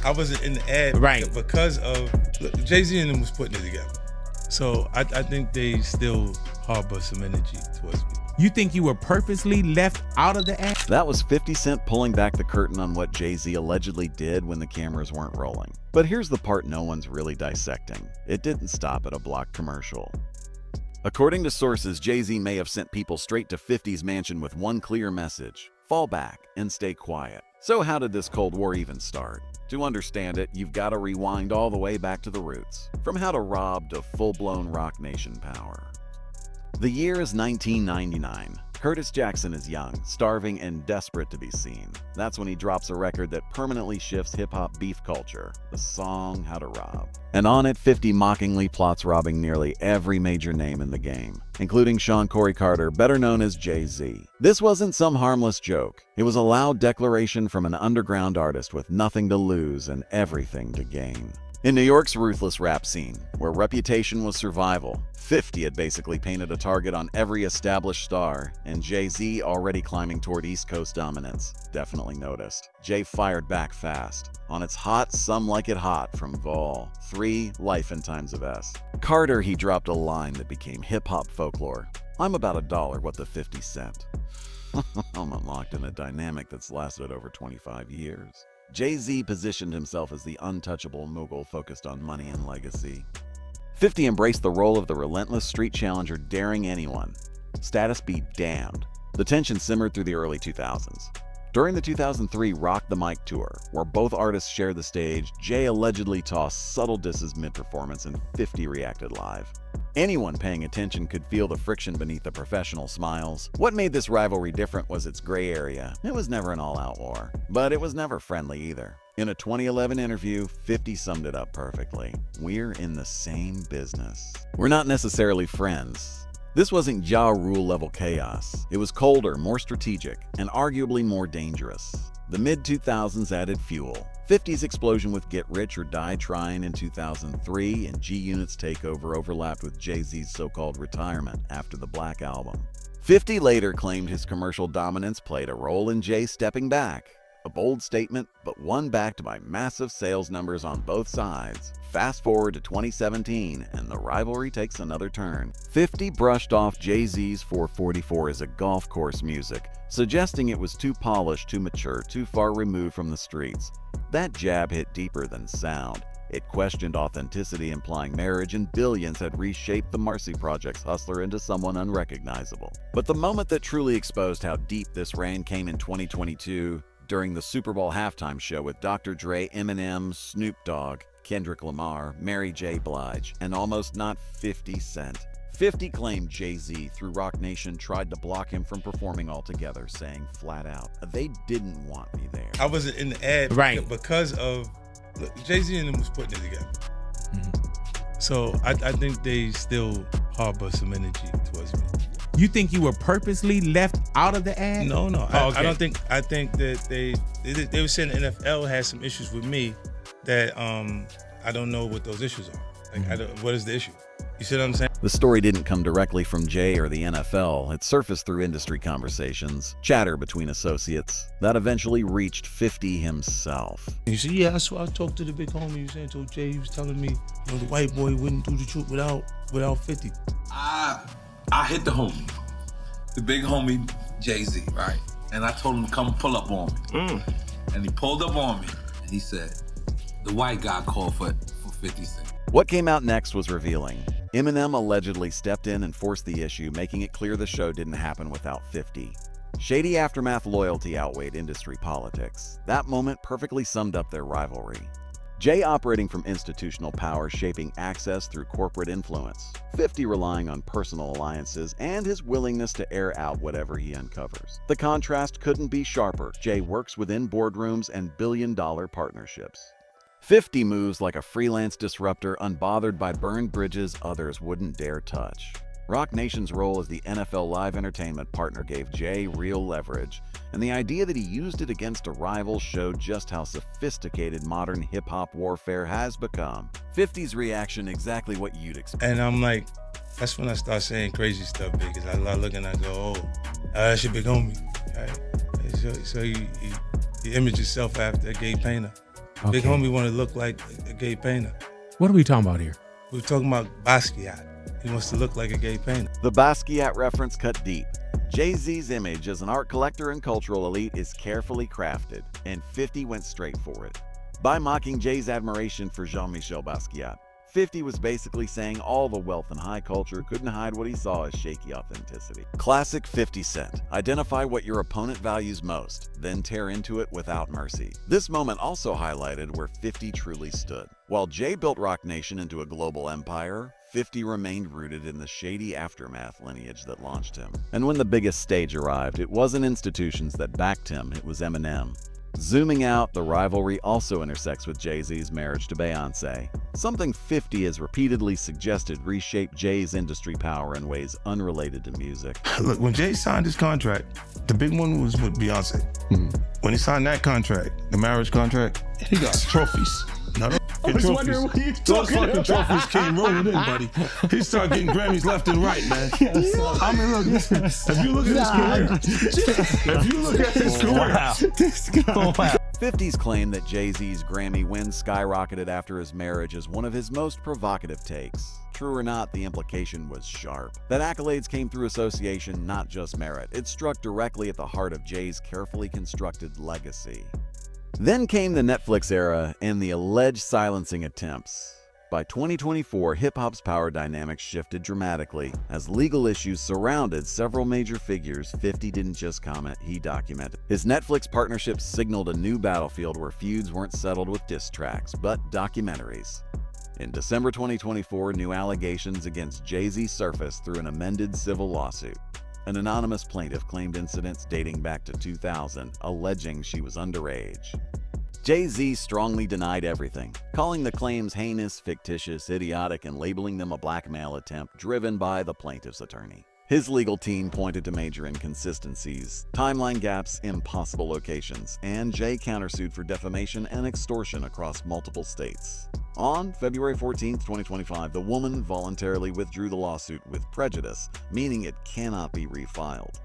I wasn't in the ad because of Jay-Z and them was putting it together. So I think they still harbor some energy towards me. You think you were purposely left out of the ad? That was 50 Cent pulling back the curtain on what Jay-Z allegedly did when the cameras weren't rolling. But here's the part no one's really dissecting. It didn't stop at a block commercial. According to sources, Jay-Z may have sent people straight to 50's mansion with one clear message: fall back and stay quiet. So how did this Cold War even start? To understand it, you've got to rewind all the way back to the roots, from how to rob to full-blown Roc Nation power. The year is 1999. Curtis Jackson is young, starving, and desperate to be seen. That's when he drops a record that permanently shifts hip-hop beef culture, the song How to Rob. And on it, 50 mockingly plots robbing nearly every major name in the game, including Sean Corey Carter, better known as Jay-Z. This wasn't some harmless joke. It was a loud declaration from an underground artist with nothing to lose and everything to gain. In New York's ruthless rap scene, where reputation was survival, 50 had basically painted a target on every established star, and Jay-Z, already climbing toward East Coast dominance, definitely noticed. Jay fired back fast. On its hot, some like it hot from Vol. 3, Life and Times of S. Carter, he dropped a line that became hip-hop folklore. I'm about $1 what the 50 Cent. I'm unlocked in a dynamic that's lasted over 25 years. Jay-Z positioned himself as the untouchable mogul focused on money and legacy. 50 embraced the role of the relentless street challenger, daring anyone. Status be damned. The tension simmered through the early 2000s. During the 2003 Rock the Mic tour, where both artists shared the stage, Jay allegedly tossed subtle disses mid-performance and 50 reacted live. Anyone paying attention could feel the friction beneath the professional smiles. What made this rivalry different was its gray area. It was never an all-out war, but it was never friendly either. In a 2011 interview, 50 summed it up perfectly. We're in the same business. We're not necessarily friends. This wasn't Ja Rule level chaos. It was colder, more strategic, and arguably more dangerous. The mid-2000s added fuel. 50's explosion with Get Rich or Die Trying in 2003 and G-Unit's takeover overlapped with Jay-Z's so-called retirement after the Black Album. 50 later claimed his commercial dominance played a role in Jay stepping back. A bold statement, but one backed by massive sales numbers on both sides. Fast forward to 2017, and the rivalry takes another turn. 50 brushed off Jay-Z's 444 as a golf course music, suggesting it was too polished, too mature, too far removed from the streets. That jab hit deeper than sound. It questioned authenticity, implying marriage, and billions had reshaped the Marcy Project's hustler into someone unrecognizable. But the moment that truly exposed how deep this ran came in 2022, during the Super Bowl halftime show with Dr. Dre, Eminem, Snoop Dogg, Kendrick Lamar, Mary J. Blige, and almost not 50 Cent. 50 claimed Jay-Z, through Roc Nation, tried to block him from performing altogether, saying flat out, they didn't want me there. I wasn't in the ad because of Jay-Z and them was putting it together. So I think they still harbor some energy towards me. You think you were purposely left out of the ad? No. Okay. I don't think. I think that they were saying the NFL has some issues with me that I don't know what those issues are. Like, what is the issue? You see what I'm saying? The story didn't come directly from Jay or the NFL. It surfaced through industry conversations, chatter between associates, that eventually reached 50 himself. And you said, yeah, I talked to the big homie. You saying, told Jay, he was telling me, the white boy wouldn't do the truth without 50. I hit the homie, the big homie Jay-Z, right? And I told him to come pull up on me. And he pulled up on me, and he said, the white guy called for 50 Cent. What came out next was revealing. Eminem allegedly stepped in and forced the issue, making it clear the show didn't happen without 50. Shady aftermath loyalty outweighed industry politics. That moment perfectly summed up their rivalry. Jay operating from institutional power, shaping access through corporate influence. 50 relying on personal alliances and his willingness to air out whatever he uncovers. The contrast couldn't be sharper. Jay works within boardrooms and billion-dollar partnerships. 50 moves like a freelance disruptor, unbothered by burned bridges others wouldn't dare touch. Roc Nation's role as the NFL live entertainment partner gave Jay real leverage, and the idea that he used it against a rival showed just how sophisticated modern hip-hop warfare has become. 50's reaction exactly what you'd expect. And I'm like, that's when I start saying crazy stuff, because I look and I go, that's your big homie. Right? So he imaged himself after a gay painter. Big Okay. homie want to look like a gay painter. What are we talking about here? We were talking about Basquiat. He wants to look like a gay painter. The Basquiat reference cut deep. Jay-Z's image as an art collector and cultural elite is carefully crafted, and 50 went straight for it. By mocking Jay's admiration for Jean-Michel Basquiat, 50 was basically saying all the wealth and high culture couldn't hide what he saw as shaky authenticity. Classic 50 Cent. Identify what your opponent values most, then tear into it without mercy. This moment also highlighted where 50 truly stood. While Jay built Roc Nation into a global empire, 50 remained rooted in the shady aftermath lineage that launched him. And when the biggest stage arrived, it wasn't institutions that backed him, it was Eminem. Zooming out, the rivalry also intersects with Jay-Z's marriage to Beyoncé. Something 50 has repeatedly suggested reshaped Jay's industry power in ways unrelated to music. Look, when Jay signed his contract, the big one was with Beyonce. When he signed that contract, the marriage contract, he got trophies. Not I was wondering what you Those talking fucking about. trophies came rolling in, buddy. He started getting Grammys left and right, man. I mean, look, if you look at his career, 50's claim that Jay-Z's Grammy win skyrocketed after his marriage is one of his most provocative takes. True or not, the implication was sharp. That accolades came through association, not just merit. It struck directly at the heart of Jay's carefully constructed legacy. Then came the Netflix era and the alleged silencing attempts. By 2024, hip-hop's power dynamics shifted dramatically. As legal issues surrounded several major figures, 50 didn't just comment, he documented. His Netflix partnership signaled a new battlefield where feuds weren't settled with diss tracks, but documentaries. In December 2024, new allegations against Jay-Z surfaced through an amended civil lawsuit. An anonymous plaintiff claimed incidents dating back to 2000, alleging she was underage. Jay-Z strongly denied everything, calling the claims heinous, fictitious, idiotic, and labeling them a blackmail attempt driven by the plaintiff's attorney. His legal team pointed to major inconsistencies, timeline gaps, impossible locations, and Jay countersued for defamation and extortion across multiple states. On February 14, 2025, the woman voluntarily withdrew the lawsuit with prejudice, meaning it cannot be refiled.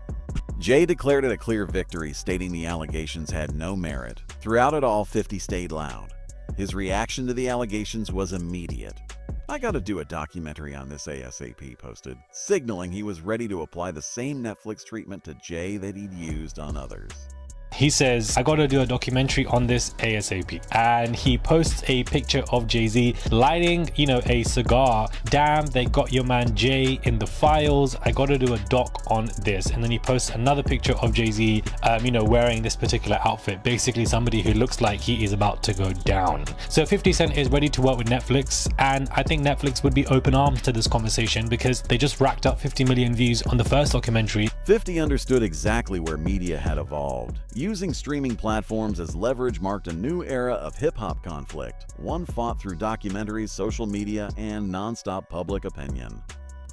Jay declared it a clear victory, stating the allegations had no merit. Throughout it all, 50 stayed loud. His reaction to the allegations was immediate. "I gotta do a documentary on this ASAP," he posted, signaling he was ready to apply the same Netflix treatment to Jay that he'd used on others. He says, I gotta do a documentary on this ASAP. And he posts a picture of Jay-Z lighting, a cigar. Damn, they got your man Jay in the files. I gotta do a doc on this. And then he posts another picture of Jay-Z, wearing this particular outfit. Basically somebody who looks like he is about to go down. So 50 Cent is ready to work with Netflix. And I think Netflix would be open arms to this conversation because they just racked up 50 million views on the first documentary. 50 understood exactly where media had evolved. Using streaming platforms as leverage marked a new era of hip-hop conflict, one fought through documentaries, social media, and non-stop public opinion.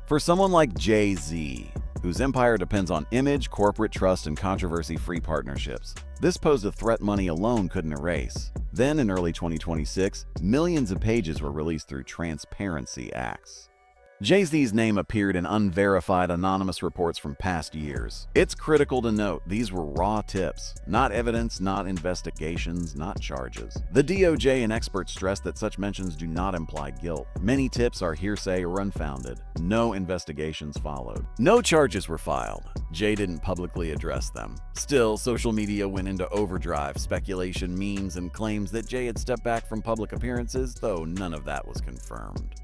For someone like Jay-Z, whose empire depends on image, corporate trust, and controversy-free partnerships, this posed a threat money alone couldn't erase. Then, in early 2026, millions of pages were released through transparency acts. Jay-Z's name appeared in unverified anonymous reports from past years. It's critical to note these were raw tips, not evidence, not investigations, not charges. The DOJ and experts stress that such mentions do not imply guilt. Many tips are hearsay or unfounded. No investigations followed. No charges were filed. Jay didn't publicly address them. Still, social media went into overdrive, speculation, memes, and claims that Jay had stepped back from public appearances, though none of that was confirmed.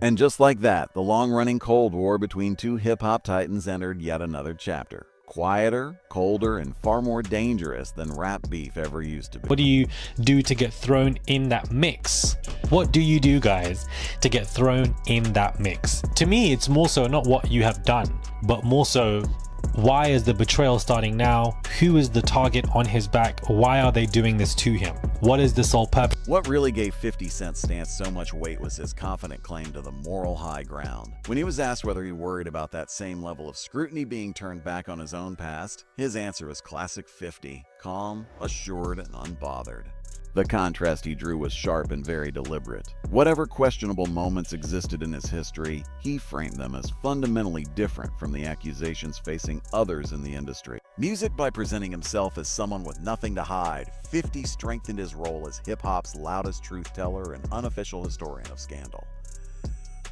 And just like that, the long-running Cold War between two hip-hop titans entered yet another chapter. Quieter, colder, and far more dangerous than rap beef ever used to be. What do you do to get thrown in that mix? What do you do, guys, to get thrown in that mix? To me, it's more so not what you have done, but more so, why is the betrayal starting now? Who is the target on his back? Why are they doing this to him? What is the sole purpose? What really gave 50 Cent's stance so much weight was his confident claim to the moral high ground. When he was asked whether he worried about that same level of scrutiny being turned back on his own past, his answer was classic 50, calm, assured, and unbothered. The contrast he drew was sharp and very deliberate. Whatever questionable moments existed in his history, he framed them as fundamentally different from the accusations facing others in the industry. Music by presenting himself as someone with nothing to hide, 50 strengthened his role as hip-hop's loudest truth teller and unofficial historian of scandal.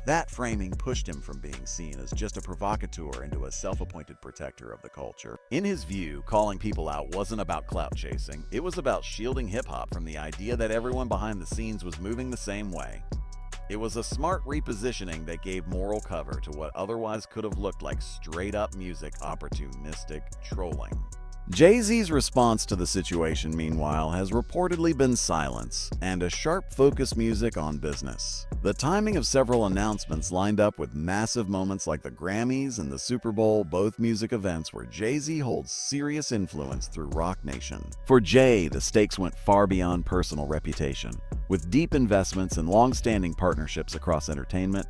That framing pushed him from being seen as just a provocateur into a self-appointed protector of the culture. In his view, calling people out wasn't about clout chasing, it was about shielding hip-hop from the idea that everyone behind the scenes was moving the same way. It was a smart repositioning that gave moral cover to what otherwise could have looked like straight-up music opportunistic trolling. Jay-Z's response to the situation, meanwhile, has reportedly been silence and a sharp focus music on business. The timing of several announcements lined up with massive moments like the Grammys and the Super Bowl, both music events where Jay-Z holds serious influence through Rock Nation. For Jay, the stakes went far beyond personal reputation. With deep investments and long-standing partnerships across entertainment,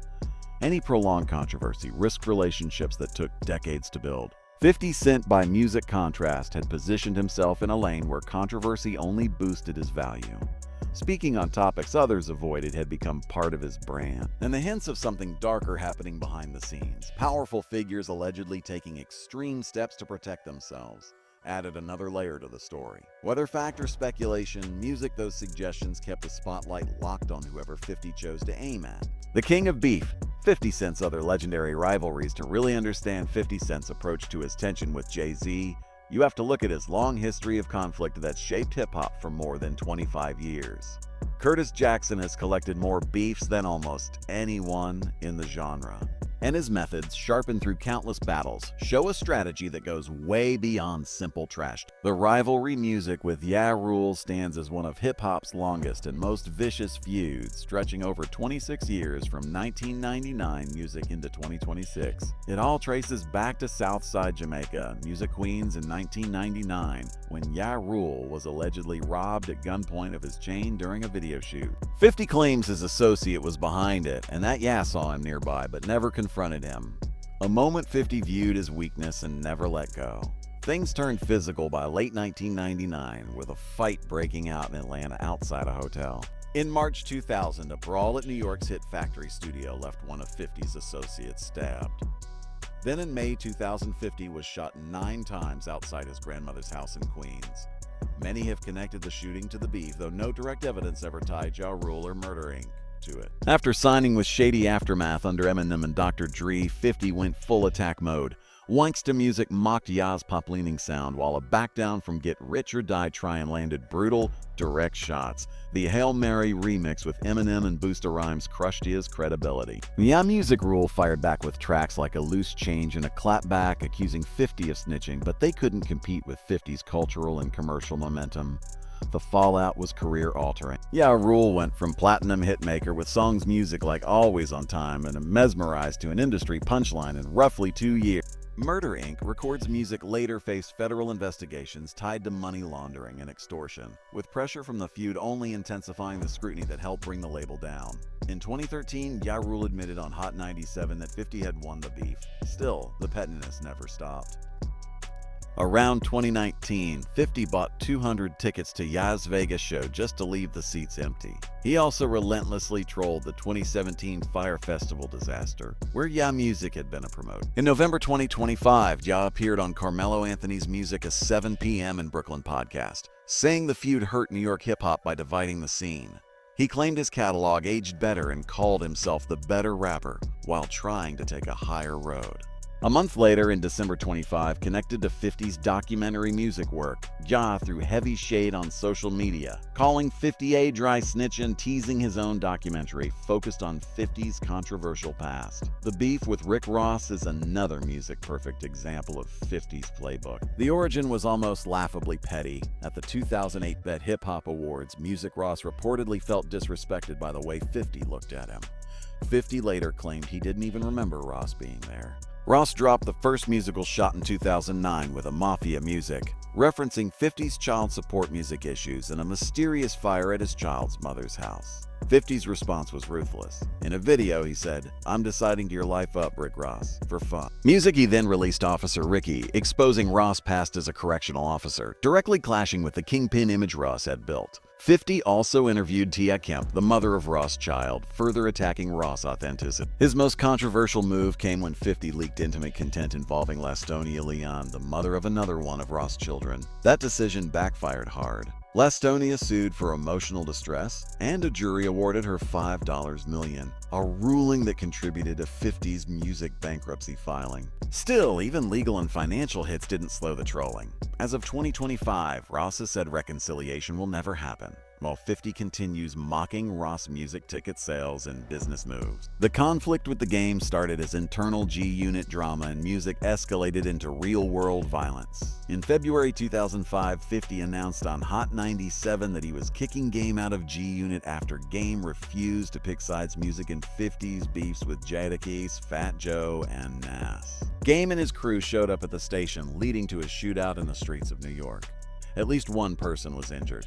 any prolonged controversy risked relationships that took decades to build. 50 Cent, by music contrast, had positioned himself in a lane where controversy only boosted his value. Speaking on topics others avoided had become part of his brand. And the hints of something darker happening behind the scenes, powerful figures allegedly taking extreme steps to protect themselves, added another layer to the story. Whether fact or speculation, music, those suggestions kept the spotlight locked on whoever 50 chose to aim at. The king of beef, 50 Cent's other legendary rivalries. To really understand 50 Cent's approach to his tension with Jay-Z, you have to look at his long history of conflict that's shaped hip-hop for more than 25 years. Curtis Jackson has collected more beefs than almost anyone in the genre. And his methods, sharpened through countless battles, show a strategy that goes way beyond simple trash. The rivalry music with Ja Rule stands as one of hip-hop's longest and most vicious feuds, stretching over 26 years from 1999 music into 2026. It all traces back to Southside Jamaica, Music Queens in 1999, when Ja Rule was allegedly robbed at gunpoint of his chain during a video shoot. 50 claims his associate was behind it, and that Ja saw him nearby but never confronted him. A moment 50 viewed as weakness and never let go. Things turned physical by late 1999, with a fight breaking out in Atlanta outside a hotel. In March 2000, a brawl at New York's Hit Factory studio left one of 50's associates stabbed. Then in May 2050 was shot 9 times outside his grandmother's house in Queens. Many have connected the shooting to the beef, though no direct evidence ever tied Ja Rule or Murder Inc. to it. After signing with Shady Aftermath under Eminem and Dr. Dre, 50 went full attack mode. Wanksta Music mocked Ya's pop-leaning sound, while a back down from Get Rich or Die Tryin' landed brutal, direct shots. The Hail Mary remix with Eminem and Busta Rhymes crushed his credibility. Ya Music Rule fired back with tracks like A Loose Change and a clapback, accusing 50 of snitching, but they couldn't compete with 50's cultural and commercial momentum. The fallout was career-altering. Ja Rule went from platinum hitmaker with songs music like Always on Time and Mesmerized to an industry punchline in roughly 2 years. Murder Inc. records music later faced federal investigations tied to money laundering and extortion, with pressure from the feud only intensifying the scrutiny that helped bring the label down. In 2013, Ja Rule admitted on Hot 97 that 50 had won the beef. Still, the pettiness never stopped. Around 2019, 50 bought 200 tickets to Ya's Vegas show just to leave the seats empty. He also relentlessly trolled the 2017 Fire Festival disaster, where Ya Music had been a promoter. In November 2025, Ja appeared on Carmelo Anthony's Music a 7 p.m. in Brooklyn podcast, saying the feud hurt New York hip-hop by dividing the scene. He claimed his catalog aged better and called himself the better rapper while trying to take a higher road. A month later, in December 25, connected to 50's documentary music work, Ja threw heavy shade on social media, calling 50 a dry snitch and teasing his own documentary focused on 50's controversial past. The beef with Rick Ross is another music-perfect example of 50's playbook. The origin was almost laughably petty. At the 2008 Bet Hip Hop Awards, Music Ross reportedly felt disrespected by the way 50 looked at him. 50 later claimed he didn't even remember Ross being there. Ross dropped the first musical shot in 2009 with a Mafia Music, referencing 50's child support music issues and a mysterious fire at his child's mother's house. 50's response was ruthless. In a video, he said, "I'm deciding to your life up, Rick Ross, for fun." Music he then released Officer Ricky, exposing Ross' past as a correctional officer, directly clashing with the kingpin image Ross had built. 50 also interviewed Tia Kemp, the mother of Ross' child, further attacking Ross' authenticity. His most controversial move came when 50 leaked intimate content involving Lastonia Leon, the mother of another one of Ross' children. That decision backfired hard. Lastonia sued for emotional distress, and a jury awarded her $5 million, a ruling that contributed to 50's music bankruptcy filing. Still, even legal and financial hits didn't slow the trolling. As of 2025, Ross has said reconciliation will never happen, while 50 continues mocking Ross music ticket sales and business moves. The conflict with the game started as internal G-Unit drama, and music escalated into real-world violence. In February 2005, 50 announced on Hot 97 that he was kicking Game out of G-Unit after Game refused to pick sides music in 50's beefs with Jadakiss, Fat Joe, and Nas. Game and his crew showed up at the station, leading to a shootout in the streets of New York. At least one person was injured.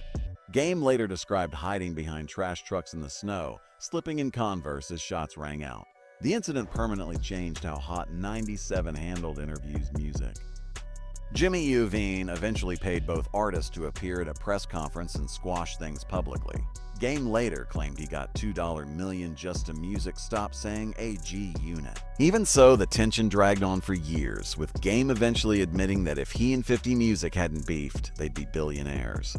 Game later described hiding behind trash trucks in the snow, slipping in Converse as shots rang out. The incident permanently changed how Hot 97 handled interviews music. Jimmy Iovine eventually paid both artists to appear at a press conference and squash things publicly. Game later claimed he got $2 million just to music stop saying AG unit. Even so, the tension dragged on for years, with Game eventually admitting that if he and 50 Music hadn't beefed, they'd be billionaires.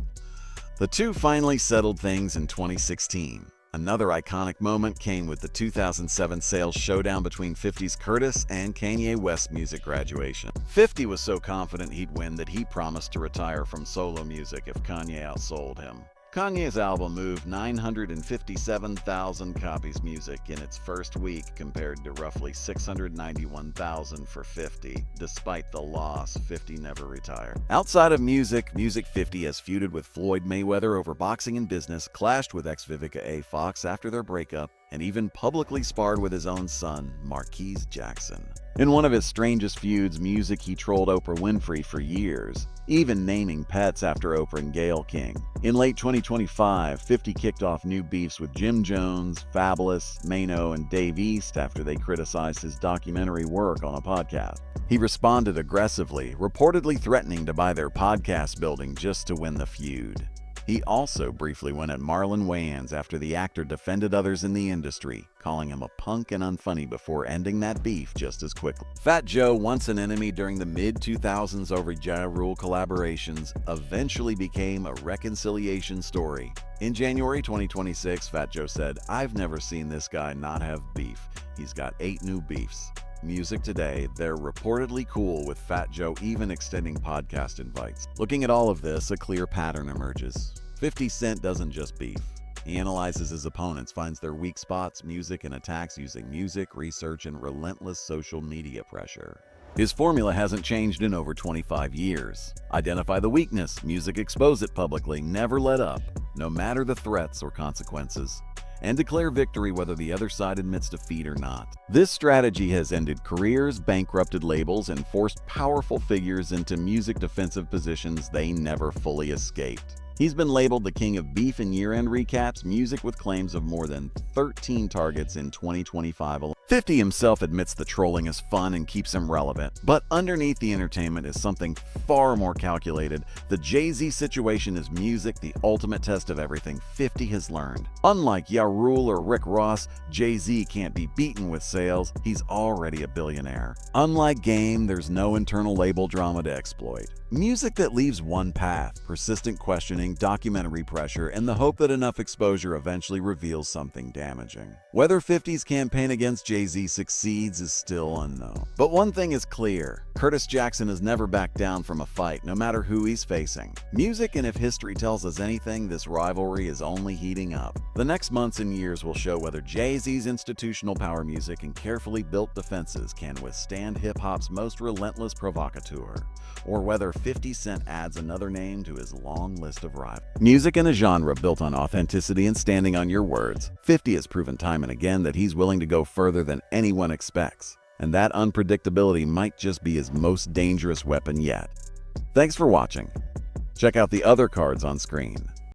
The two finally settled things in 2016. Another iconic moment came with the 2007 sales showdown between 50's Curtis and Kanye West's music graduation. 50 was so confident he'd win that he promised to retire from solo music if Kanye outsold him. Kanye's album moved 957,000 copies music in its first week compared to roughly 691,000 for 50. Despite the loss, 50 never retired. Outside of music, 50 has feuded with Floyd Mayweather over boxing and business, clashed with ex-Vivica A. Fox after their breakup, and even publicly sparred with his own son, Marquise Jackson. In one of his strangest feuds, music, he trolled Oprah Winfrey for years, even naming pets after Oprah and Gayle King. In late 2025, 50 kicked off new beefs with Jim Jones, Fabulous, Mano, and Dave East after they criticized his documentary work on a podcast. He responded aggressively, reportedly threatening to buy their podcast building just to win the feud. He also briefly went at Marlon Wayans after the actor defended others in the industry, calling him a punk and unfunny before ending that beef just as quickly. Fat Joe, once an enemy during the mid-2000s over Ja Rule collaborations, eventually became a reconciliation story. In January 2026, Fat Joe said, "I've never seen this guy not have beef. He's got 8 new beefs." Music today, they're reportedly cool, with Fat Joe even extending podcast invites. Looking at all of this, a clear pattern emerges. 50 Cent doesn't just beef. He analyzes his opponents, finds their weak spots, music, and attacks using music, research, and relentless social media pressure. His formula hasn't changed in over 25 years. Identify the weakness, music, expose it publicly, never let up, no matter the threats or consequences, and declare victory whether the other side admits defeat or not. This strategy has ended careers, bankrupted labels, and forced powerful figures into music defensive positions they never fully escaped. He's been labeled the king of beef in year-end recaps, music with claims of more than 13 targets in 2025 alone. 50 himself admits the trolling is fun and keeps him relevant, but underneath the entertainment is something far more calculated. The Jay-Z situation is music, the ultimate test of everything 50 has learned. Unlike Ja Rule or Rick Ross, Jay-Z can't be beaten with sales, he's already a billionaire. Unlike Game, there's no internal label drama to exploit. Music that leaves one path, persistent questioning, documentary pressure, and the hope that enough exposure eventually reveals something damaging. Whether 50's campaign against Jay-Z succeeds is still unknown. But one thing is clear, Curtis Jackson has never backed down from a fight, no matter who he's facing. Music, and if history tells us anything, this rivalry is only heating up. The next months and years will show whether Jay-Z's institutional power music and carefully built defenses can withstand hip-hop's most relentless provocateur, or whether 50 Cent adds another name to his long list of rivals. Music in a genre built on authenticity and standing on your words. 50 has proven time and again that he's willing to go further than anyone expects, and that unpredictability might just be his most dangerous weapon yet. Thanks for watching. Check out the other cards on screen.